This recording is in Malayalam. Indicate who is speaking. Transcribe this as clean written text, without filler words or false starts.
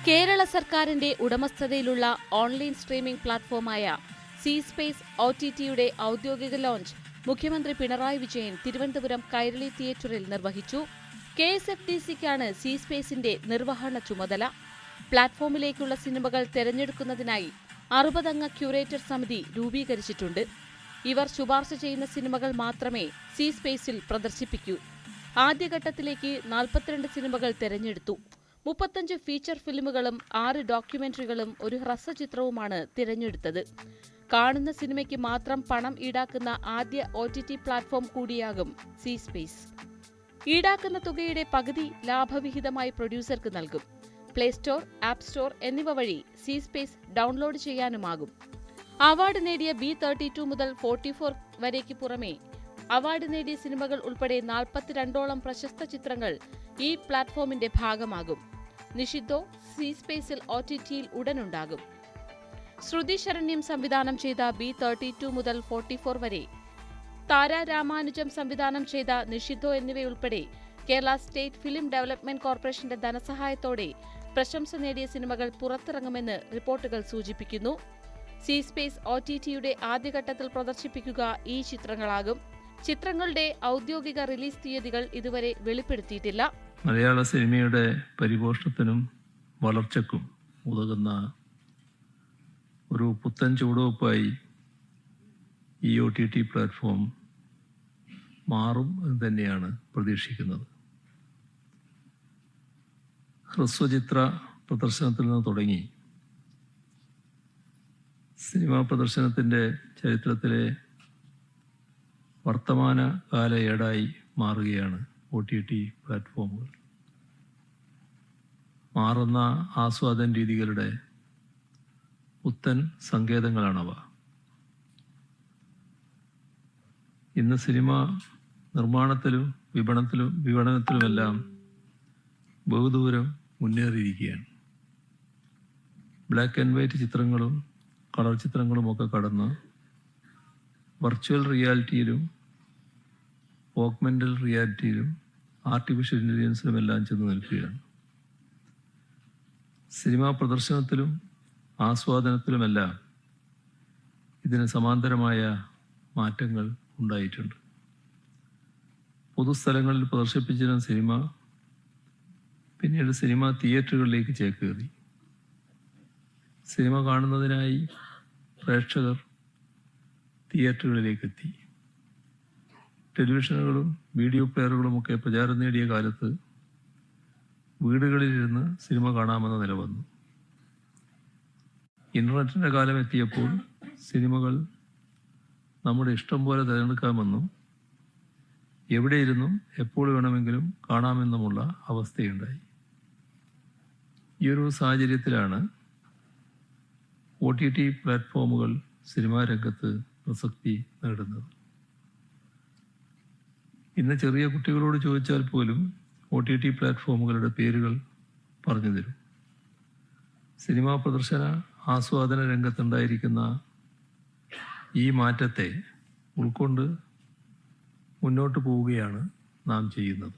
Speaker 1: കേരള സർക്കാരിന്റെ ഉടമസ്ഥതയിലുള്ള ഓൺലൈൻ സ്ട്രീമിംഗ് പ്ലാറ്റ്ഫോമായ സി സ്പേസ് OTTയുടെ ഔദ്യോഗിക ലോഞ്ച് മുഖ്യമന്ത്രി പിണറായി വിജയൻ തിരുവനന്തപുരം കൈരളി തിയേറ്ററിൽ നിർവഹിച്ചു. KSFDCക്കാണ് സി സ്പേസിന്റെ നിർവഹണ ചുമതല. പ്ലാറ്റ്ഫോമിലേക്കുള്ള സിനിമകൾ തെരഞ്ഞെടുക്കുന്നതിനായി 60 അംഗ ക്യൂറേറ്റർ സമിതി രൂപീകരിച്ചിട്ടുണ്ട്. ഇവർ ശുപാർശ ചെയ്യുന്ന സിനിമകൾ മാത്രമേ സി സ്പേസിൽ പ്രദർശിപ്പിക്കൂ. ആദ്യഘട്ടത്തിലേക്ക് 42 സിനിമകൾ തെരഞ്ഞെടുത്തു. 35 ഫീച്ചർ ഫിലിമുകളും 6 ഡോക്യുമെന്ററികളും ഒരു ഹ്രസ്വചിത്രവുമാണ് തിരഞ്ഞെടുത്തത്. കാണുന്ന സിനിമയ്ക്ക് മാത്രം പണം ഈടാക്കുന്ന ആദ്യ OTT പ്ലാറ്റ്ഫോം കൂടിയാകും സി സ്പേസ്. ഈടാക്കുന്ന തുകയുടെ പകുതി ലാഭവിഹിതമായി പ്രൊഡ്യൂസർക്ക് നൽകും. പ്ലേ സ്റ്റോർ, ആപ്പ് സ്റ്റോർ എന്നിവ വഴി സി സ്പേസ് ഡൗൺലോഡ് ചെയ്യാനുമാകും. അവാർഡ് നേടിയ B32 മുതൽ 44 വരേക്ക് പുറമെ അവാർഡ് നേടിയ സിനിമകൾ ഉൾപ്പെടെ 42ഓളം പ്രശസ്ത ചിത്രങ്ങൾ ഈ പ്ലാറ്റ്ഫോമിന്റെ ഭാഗമാകും. നിഷിദ്ധോ സി സ്പേസിൽ OTTയിൽ ഉടനുണ്ടാകും. ശ്രുതി ശരണ്യം സംവിധാനം ചെയ്ത B32 മുതൽ 44 വരെ, താര രാമാനുജം സംവിധാനം ചെയ്ത നിഷിദ്ധോ എന്നിവയുൾപ്പെടെ കേരള സ്റ്റേറ്റ് ഫിലിം ഡെവലപ്മെന്റ് കോർപ്പറേഷന്റെ ധനസഹായത്തോടെ പ്രശംസ നേടിയ സിനിമകൾ പുറത്തിറങ്ങുമെന്ന് റിപ്പോർട്ടുകൾ സൂചിപ്പിക്കുന്നു. സി സ്പേസ് OTTയുടെ ആദ്യഘട്ടത്തിൽ പ്രദർശിപ്പിക്കുക ഈ ചിത്രങ്ങളാകും. ചിത്രങ്ങളുടെ ഔദ്യോഗിക റിലീസ് തീയതികൾ ഇതുവരെ വെളിപ്പെടുത്തിയിട്ടില്ല.
Speaker 2: മലയാള സിനിമയുടെ പരിപോഷണത്തിനും വളർച്ചയ്ക്കും ഉതകുന്ന ഒരു പുത്തൻ ചുവടുവയ്പായി ഈ OTT പ്ലാറ്റ്ഫോം മാറും എന്ന് തന്നെയാണ് പ്രതീക്ഷിക്കുന്നത്. ഹ്രസ്വചിത്ര പ്രദർശനത്തിൽ നിന്ന് തുടങ്ങി സിനിമാ പ്രദർശനത്തിൻ്റെ ചരിത്രത്തിലെ വർത്തമാന കാല ഏടായി മാറുകയാണ് OTT പ്ലാറ്റ്ഫോമുകൾ. മാറുന്ന ആസ്വാദന രീതികളുടെ പുത്തൻ സങ്കേതങ്ങളാണവ. ഇന്ന് സിനിമ നിർമ്മാണത്തിലും വിപണനത്തിലുമെല്ലാം ബഹുദൂരം മുന്നേറിയിരിക്കുകയാണ്. ബ്ലാക്ക് ആൻഡ് വൈറ്റ് ചിത്രങ്ങളും കളർ ചിത്രങ്ങളുമൊക്കെ കടന്ന് വെർച്വൽ റിയാലിറ്റിയിലും ഓഗ്മെന്റൽ റിയാലിറ്റിയിലും ആർട്ടിഫിഷ്യൽ ഇന്റലിജൻസിലും എല്ലാം ചെന്ന് നിൽക്കുകയാണ്. സിനിമാ പ്രദർശനത്തിലും ആസ്വാദനത്തിലുമെല്ലാം ഇതിന് സമാന്തരമായ മാറ്റങ്ങൾ ഉണ്ടായിട്ടുണ്ട്. പൊതുസ്ഥലങ്ങളിൽ പ്രദർശിപ്പിച്ചിരുന്ന സിനിമ പിന്നീട് സിനിമാ തിയേറ്ററുകളിലേക്ക് ചേക്കേറി. സിനിമ കാണുന്നതിനായി പ്രേക്ഷകർ തിയേറ്ററുകളിലേക്ക് എത്തി. ടെലിവിഷനുകളും വീഡിയോ പ്ലെയറുകളുമൊക്കെ പ്രചാരം നേടിയ കാലത്ത് വീടുകളിലിരുന്ന് സിനിമ കാണാമെന്ന നില വന്നു. ഇൻ്റർനെറ്റിൻ്റെ കാലം എത്തിയപ്പോൾ സിനിമകൾ നമ്മുടെ ഇഷ്ടം പോലെ തിരഞ്ഞെടുക്കാമെന്നും എവിടെയിരുന്നും എപ്പോൾ വേണമെങ്കിലും കാണാമെന്നുമുള്ള അവസ്ഥയുണ്ടായി. ഈ ഒരു സാഹചര്യത്തിലാണ് OTT പ്ലാറ്റ്ഫോമുകൾ സിനിമാ രംഗത്ത് പ്രസക്തി നേടുന്നത്. ഇന്ന് ചെറിയ കുട്ടികളോട് ചോദിച്ചാൽ പോലും OTT പ്ലാറ്റ്ഫോമുകളുടെ പേരുകൾ പറഞ്ഞു തരും. സിനിമാ പ്രദർശന ആസ്വാദന രംഗത്തുണ്ടായിരിക്കുന്ന ഈ മാറ്റത്തെ ഉൾക്കൊണ്ട് മുന്നോട്ട് പോവുകയാണ് നാം ചെയ്യുന്നത്.